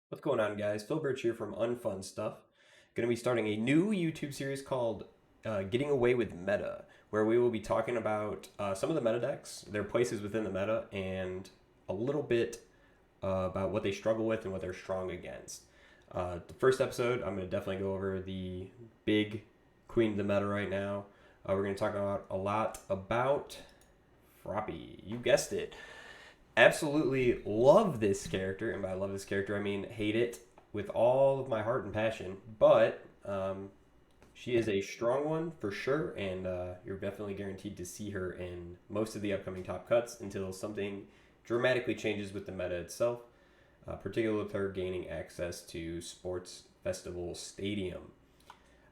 What's going on, guys? Phil Birch here from Unfun Stuff. Going to be starting a new YouTube series called Getting Away with Meta, where we will be talking about some of the meta decks, their places within the meta, and a little bit about what they struggle with and what they're strong against. The first episode, I'm going to definitely go over the big queen of the meta right now. We're going to talk about a lot about Froppy. You guessed it, absolutely love this character, and by love this character, I mean hate it with all of my heart and passion. But she is a strong one for sure, and you're definitely guaranteed to see her in most of the upcoming top cuts until something dramatically changes with the meta itself, particularly with her gaining access to Sports Festival Stadium.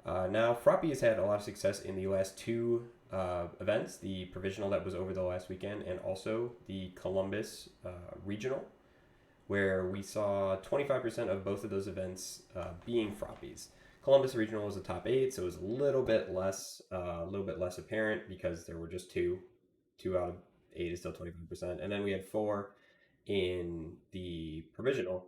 Now, Froppy has had a lot of success in the last two events, the provisional that was over the last weekend, and also the Columbus regional, where we saw 25% of both of those events being Frappies. Columbus regional was the top eight, so it was a little bit less apparent because there were just two. Two out of eight is still 25%, and then we had four in the provisional,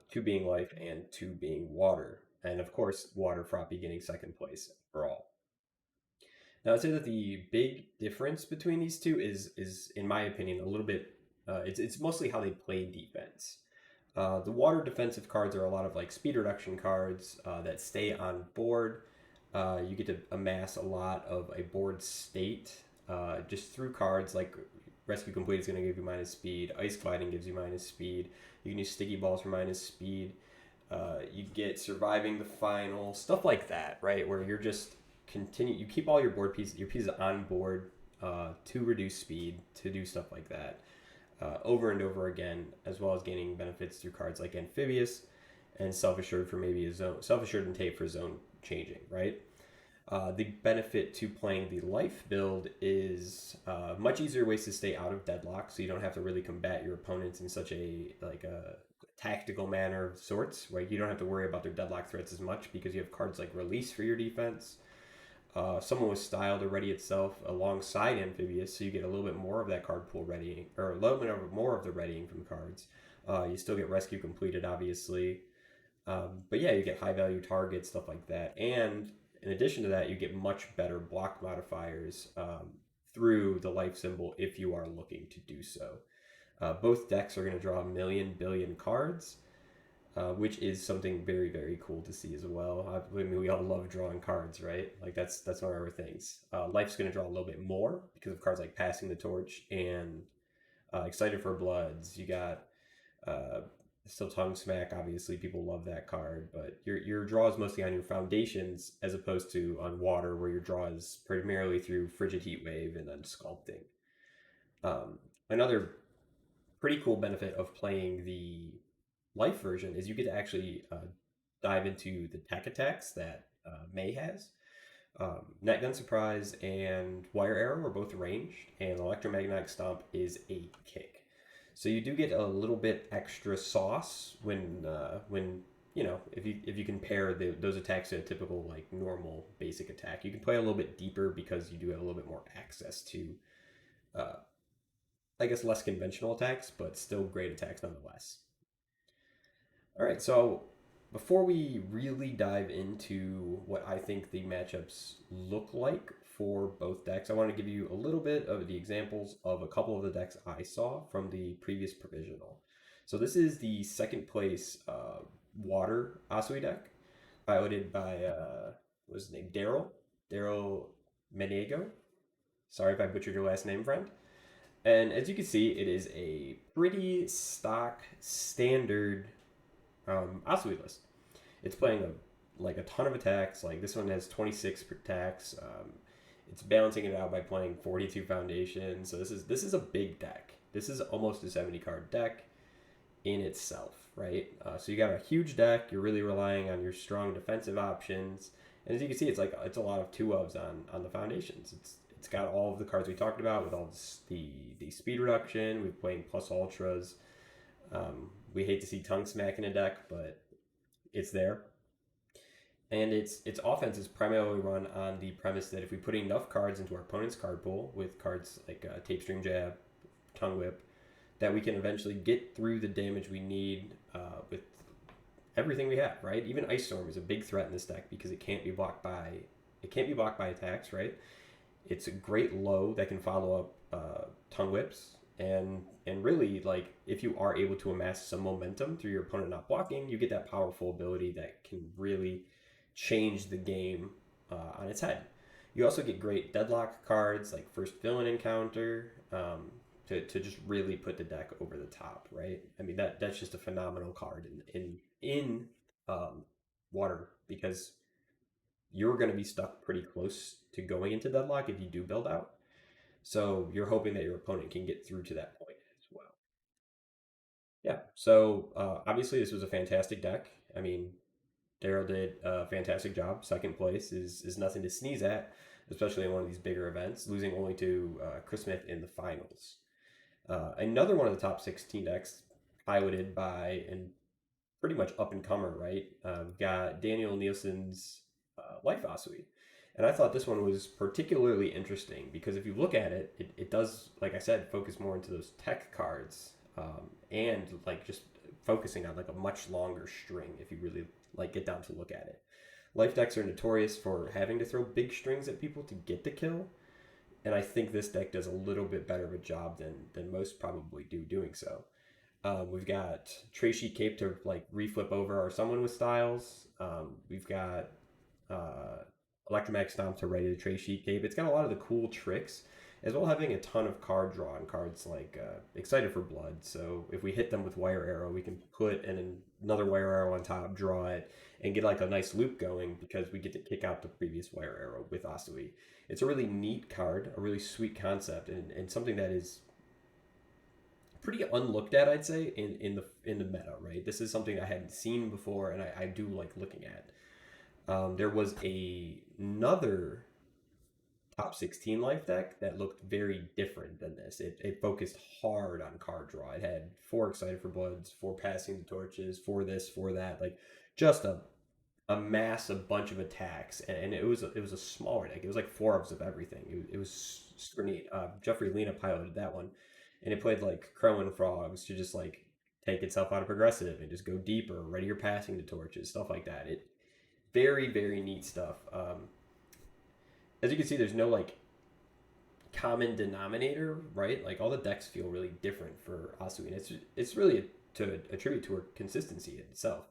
two being life and two being water, and of course, water Froppy getting second place for all. Now, I'd say that the big difference between these two is in my opinion a little bit. It's mostly how they play defense. The water defensive cards are a lot of like speed reduction cards that stay on board. You get to amass a lot of a board state just through cards like Rescue Complete is going to give you minus speed. Ice Gliding gives you minus speed. You can use Sticky Balls for minus speed. You get Surviving the Final, stuff like that, right? Where you're just you keep all your pieces on board to reduce speed, to do stuff like that over and over again, as well as gaining benefits through cards like Amphibious and Self Assured for maybe a zone, Self Assured and Tape for zone changing, right? The benefit to playing the life build is much easier ways to stay out of deadlock, so you don't have to really combat your opponents in such a tactical manner of sorts, right? You don't have to worry about their deadlock threats as much because you have cards like Release for your defense. Someone was styled already itself alongside Amphibious, so you get a little bit more of that card pool readying, or a little bit more of the readying from cards. You still get Rescue completed, obviously. But yeah, you get high value targets, stuff like that. And in addition to that, you get much better block modifiers through the life symbol if you are looking to do so. Both decks are going to draw a million billion cards, which is something very very cool to see as well. I mean, we all love drawing cards, right? Like that's one of our things. Life's going to draw a little bit more because of cards like Passing the Torch and Excited for Bloods. You got uh, still Tongue Smack. Obviously, people love that card, but your draw is mostly on your foundations as opposed to on water, where your draw is primarily through Frigid Heat Wave and then sculpting. Another pretty cool benefit of playing the life version is you get to actually dive into the tech attacks that May has. Net Gun Surprise and Wire Arrow are both ranged, and Electromagnetic Stomp is a kick. So you do get a little bit extra sauce when if you compare those attacks to a typical like normal basic attack. You can play a little bit deeper because you do have a little bit more access to uh, I guess less conventional attacks, but still great attacks nonetheless. All right, so before we really dive into what I think the matchups look like for both decks, I want to give you a little bit of the examples of a couple of the decks I saw from the previous provisional. So this is the second place Water Asui deck, piloted by what was his name? Daryl Menego. Sorry if I butchered your last name, friend. And as you can see, it is a pretty stock standard Asui list. It's playing a ton of attacks. Like this one has 26 attacks. It's balancing it out by playing 42 foundations. So this is a big deck. This is almost a 70 card deck in itself, right? So you got a huge deck. You're really relying on your strong defensive options. And as you can see, it's a lot of two ofs on the foundations. It's got all of the cards we talked about with all the speed reduction. We're playing plus ultras. We hate to see Tongue Smack in a deck, but it's there. And its offense is primarily run on the premise that if we put enough cards into our opponent's card pool with cards like Tape Stream Jab, Tongue Whip, that we can eventually get through the damage we need with everything we have, right? Even Ice Storm is a big threat in this deck because it can't be blocked by attacks, right? It's a great low that can follow up tongue whips, and really like if you are able to amass some momentum through your opponent not blocking, you get that powerful ability that can really change the game on its head. You also get great deadlock cards like first villain encounter to just really put the deck over the top, right? I mean that's just a phenomenal card in um, water because you're going to be stuck pretty close to going into deadlock if you do build out. So you're hoping that your opponent can get through to that point as well. Yeah. So obviously this was a fantastic deck. I mean, Daryl did a fantastic job. Second place is nothing to sneeze at, especially in one of these bigger events, losing only to Chris Smith in the finals. Another one of the top 16 decks, piloted by and pretty much up and comer, right? Got Daniel Nielsen's Life Asui. And I thought this one was particularly interesting because if you look at it, it does, like I said, focus more into those tech cards and like just focusing on like a much longer string if you really like get down to look at it. Life decks are notorious for having to throw big strings at people to get the kill, and I think this deck does a little bit better of a job than most probably do doing so. We've got Tracy Cape to like reflip over our someone with styles. We've got uh, Electromagnetic Stomp to ready to Tracy Cape. It's got a lot of the cool tricks, as well having a ton of card draw and cards like Excited for Blood. So if we hit them with Wire Arrow, we can put another Wire Arrow on top, draw it, and get like a nice loop going because we get to kick out the previous Wire Arrow with Asui. It's a really neat card, a really sweet concept, and something that is pretty unlooked at, I'd say, in the meta, right? This is something I hadn't seen before, and I do like looking at. There was another top 16 life deck that looked very different than this. It focused hard on card draw. It had four Excited for Bloods, four Passing the Torches, for this, for that, like just amass a bunch of attacks, and it was a smaller deck. It was like four of everything. It was super neat. Jeffrey Lena piloted that one, and it played like Crow and Frogs to just like take itself out of progressive and just go deeper. Ready your passing the torches, stuff like that. It very neat stuff. As you can see, there's no like common denominator, right? Like all the decks feel really different for Asui, and it's really to attribute to her consistency itself,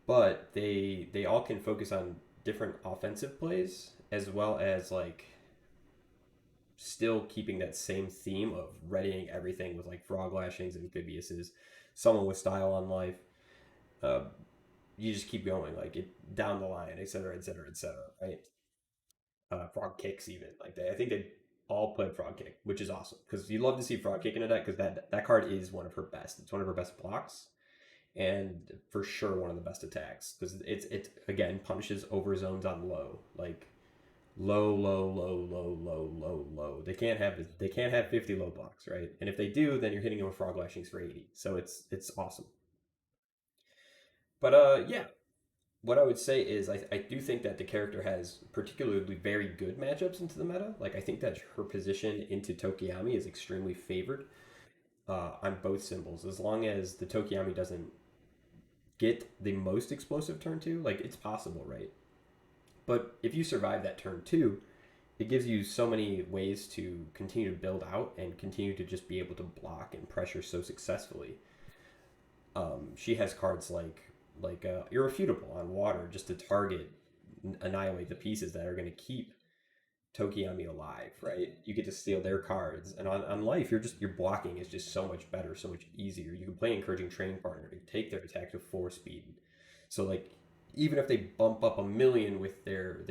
but they all can focus on different offensive plays as well as like still keeping that same theme of readying everything with like frog lashings, amphibiouses, someone with style on life. Uh, you just keep going like it down the line, et cetera, et cetera, et cetera, right? Frog kicks even like they. I think they all played frog kick, which is awesome because you love to see frog kick in a deck because that card is one of her best. It's one of her best blocks and for sure one of the best attacks because it again punishes over zones on low, like low. They can't have 50 low blocks, right? And if they do, then you're hitting them with frog lashings for 80. So it's awesome. But yeah, what I would say is I do think that the character has particularly very good matchups into the meta. Like I think that her position into Tokiyami is extremely favored on both symbols. As long as the Tokiyami doesn't get the most explosive turn two, like it's possible, right? But if you survive that turn two, it gives you so many ways to continue to build out and continue to just be able to block and pressure so successfully. She has cards like irrefutable on water just to target annihilate the pieces that are going to keep Tokiyami alive, right? You get to steal their cards, and on life, your blocking is just so much better, so much easier. You can play encouraging training partner to take their attack to 4 speed. So like, even if they bump up a million with their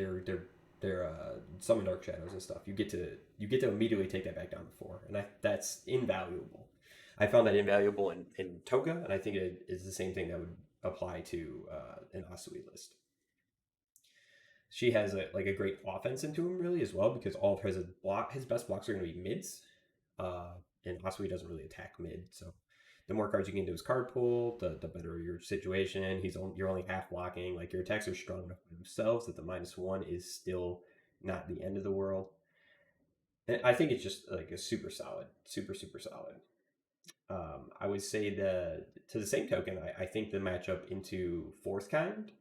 summon dark shadows and stuff, you get to immediately take that back down to 4, and that's invaluable. I found that invaluable in Toga, and I think it is the same thing that would apply to an Asui list. She has a great offense into him really as well because all of his best blocks are going to be mids, and Asui doesn't really attack mid. So the more cards you get into his card pool, the better your situation. You're only half blocking. Like your attacks are strong enough by themselves that the -1 is still not the end of the world. And I think it's just like a super solid, super solid. I would say to the same token, I think the matchup into fourth kind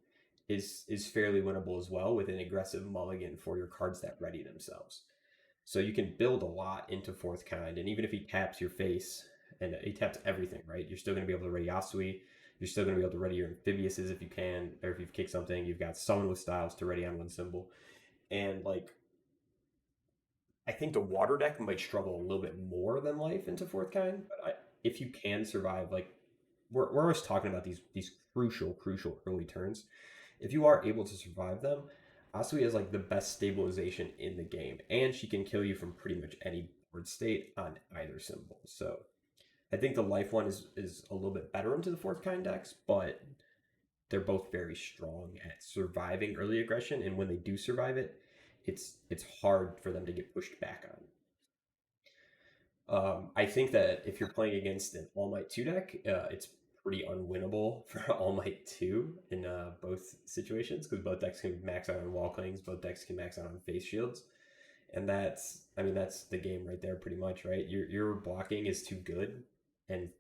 is fairly winnable as well with an aggressive mulligan for your cards that ready themselves. So you can build a lot into fourth kind, and even if he taps your face and he taps everything, right? You're still going to be able to ready Asui. You're still going to be able to ready your amphibiouses if you can, or if you've kicked something. You've got someone with styles to ready on one symbol, and like I think the water deck might struggle a little bit more than life into fourth kind. But if you can survive, like we're always talking about these crucial early turns. If you are able to survive them, Asui has like the best stabilization in the game, and she can kill you from pretty much any board state on either symbol. So I think the life one is a little bit better into the fourth kind decks, but they're both very strong at surviving early aggression, and when they do survive it, it's hard for them to get pushed back on. I think that if you're playing against an All Might 2 deck, it's pretty unwinnable for All Might 2 in both situations because both decks can max out on wall clings, both decks can max out on face shields. And I mean, that's the game right there pretty much, right? Your blocking is too good, and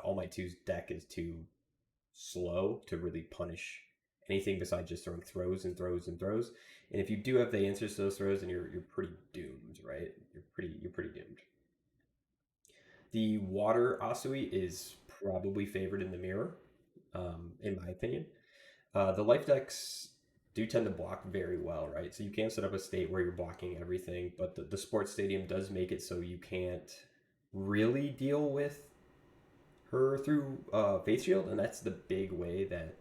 All Might 2's deck is too slow to really punish anything besides just throwing throws and throws and throws. And if you do have the answers to those throws, then you're pretty doomed, right? You're pretty doomed. The water Asui is probably favored in the mirror, in my opinion. The life decks do tend to block very well, right? So you can set up a state where you're blocking everything, but the sports stadium does make it so you can't really deal with her through Faith Shield, and that's the big way that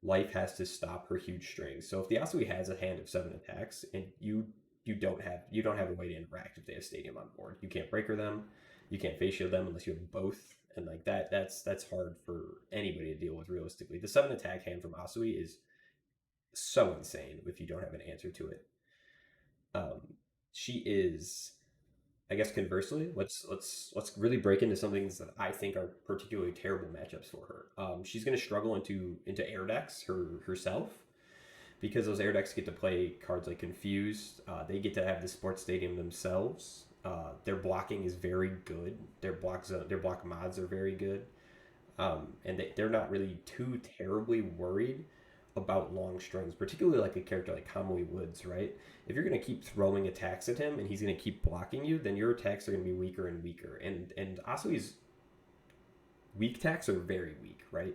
life has to stop her huge strings. So if the Asui has a hand of 7 attacks and you don't have a way to interact if they have stadium on board. You can't breaker them, you can't face shield them unless you have both. And like that's hard for anybody to deal with realistically. The 7 attack hand from Asui is so insane if you don't have an answer to it. Um, she is, I guess, conversely, let's really break into some things that I think are particularly terrible matchups for her. She's going to struggle into air decks herself because those air decks get to play cards like Confused. They get to have the sports stadium themselves. Their blocking is very good. Their block mods are very good, and they're not really too terribly worried about long strings, particularly like a character like Kamui Woods, right? If you're going to keep throwing attacks at him and he's going to keep blocking you, then your attacks are going to be weaker and weaker. And Asui's weak attacks are very weak, right?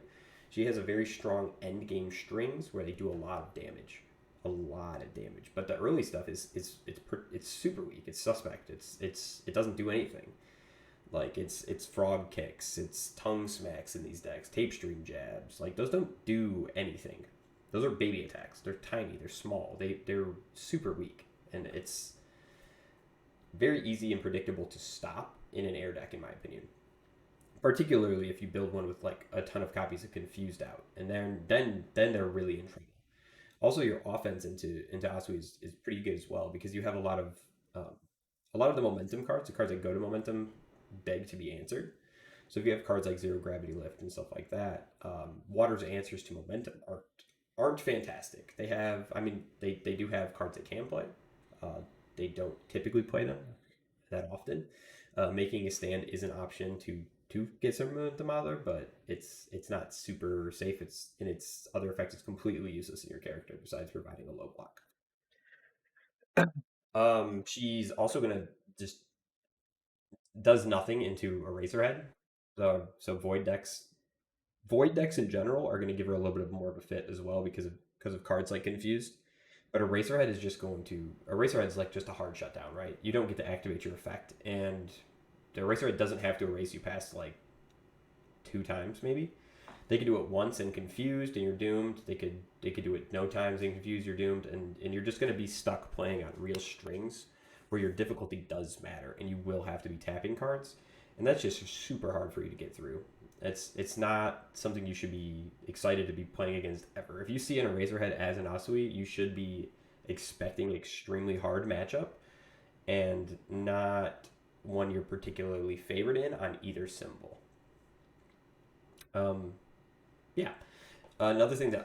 She has a very strong end game strings where they do a lot of damage, a lot of damage. But the early stuff it's super weak. It's suspect. It doesn't do anything. Like it's frog kicks, it's tongue smacks in these decks, tape stream jabs. Like those don't do anything. Those are baby attacks. They're tiny. They're small. They're super weak, and it's very easy and predictable to stop in an air deck, in my opinion. Particularly if you build one with like a ton of copies of Confused out, and then they're really in trouble. Also, your offense into Asui is pretty good as well because you have um, a lot of the momentum cards, the cards that go to momentum, beg to be answered. So if you have cards like Zero Gravity Lift and stuff like that, Water's answers to momentum aren't fantastic. They have, I mean, they do have cards that can play. Uh, they don't typically play them that often. Making a stand is an option to get some momentum out there, but it's not super safe. It's in its other effects, it's completely useless in your character besides providing a low block. She's also gonna just does nothing into Eraserhead. So void decks in general are going to give her a little bit of more of a fit as well because of cards like Confused. But Eraserhead is just going to Eraserhead is like just a hard shutdown, right? You don't get to activate your effect, and the Eraserhead doesn't have to erase you past like 2 times maybe. They could do it once and Confused, and you're doomed. They could do it no times and Confused, you're doomed, and you're just going to be stuck playing on real strings where your difficulty does matter, and you will have to be tapping cards, and that's just super hard for you to get through. It's not something you should be excited to be playing against ever. If you see an Eraserhead as an Asui, you should be expecting an extremely hard matchup and not one you're particularly favored in on either symbol. Um, yeah. Another thing that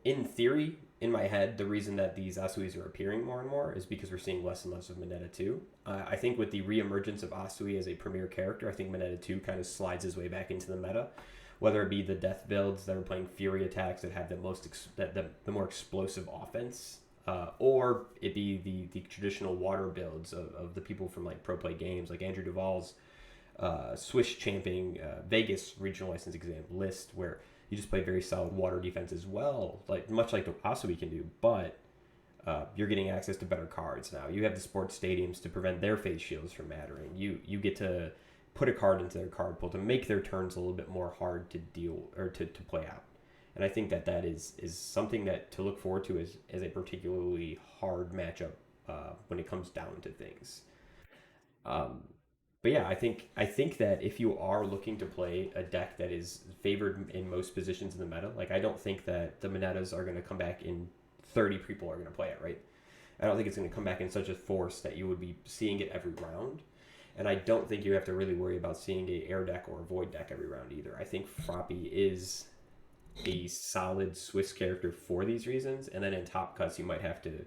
in theory, in my head, the reason that these Asuis are appearing more and more is because we're seeing less and less of Mineta 2. I think with the reemergence of Asui as a premier character, I think Mineta 2 kind of slides his way back into the meta. Whether it be the death builds that are playing Fury attacks that have the most the more explosive offense, or it be the traditional water builds of the people from like pro play games like Andrew Duvall's Swiss championing Vegas regional license exam list, where you just play very solid water defense as well, like much like the Asui can do, but you're getting access to better cards now. You have the sports stadiums to prevent their face shields from mattering. You get to put a card into their card pool to make their turns a little bit more hard to deal or to play out. And I think that is something that to look forward to as a particularly hard matchup when it comes down to things. Um, but yeah, I think that if you are looking to play a deck that is favored in most positions in the meta, like I don't think that the Monetas are going to come back in 30 people are going to play it, right? I don't think it's going to come back in such a force that you would be seeing it every round. And I don't think you have to really worry about seeing a air deck or a void deck every round either. I think Froppy is a solid Swiss character for these reasons. And then in top cuts, you might have to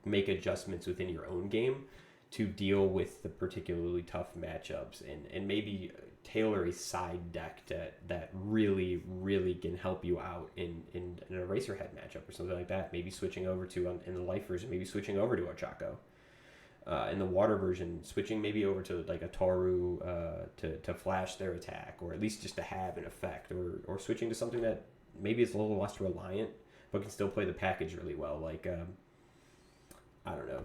make adjustments within your own game to deal with the particularly tough matchups and maybe tailor a side deck that really, really can help you out in an Eraserhead matchup or something like that. Maybe switching over to, in the life version, maybe switching over to Ochako. In the water version, switching maybe over to like a Toru to flash their attack, or at least just to have an effect, or switching to something that maybe is a little less reliant but can still play the package really well. Like, I don't know.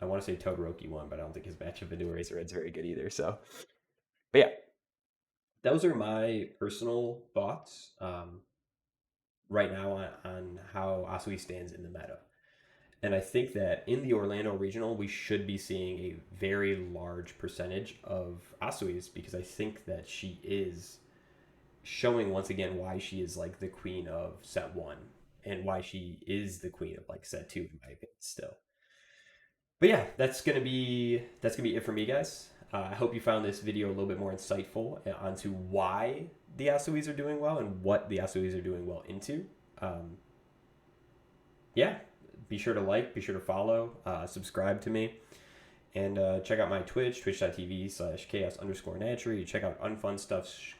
I want to say Todoroki won, but I don't think his matchup into Eraserhead's very good either. So, but yeah, those are my personal thoughts right now on how Asui stands in the meta. And I think that in the Orlando regional, we should be seeing a very large percentage of Asui's because I think that she is showing once again why she is like the queen of set one and why she is the queen of like set two, in my opinion, still. But yeah, that's gonna be it for me, guys. I hope you found this video a little bit more insightful onto why the Asuis are doing well and what the Asuis are doing well into. Um, yeah, be sure to like, be sure to follow, subscribe to me, and check out my Twitch, twitch.tv/chaos_natchery. Check out Unfun Stuff's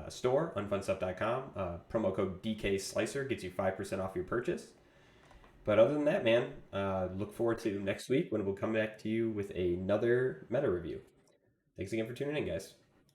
store, unfunstuff.com. Promo code DKSlicer gets you 5% off your purchase. But other than that, man, look forward to next week when we'll come back to you with another meta review. Thanks again for tuning in, guys.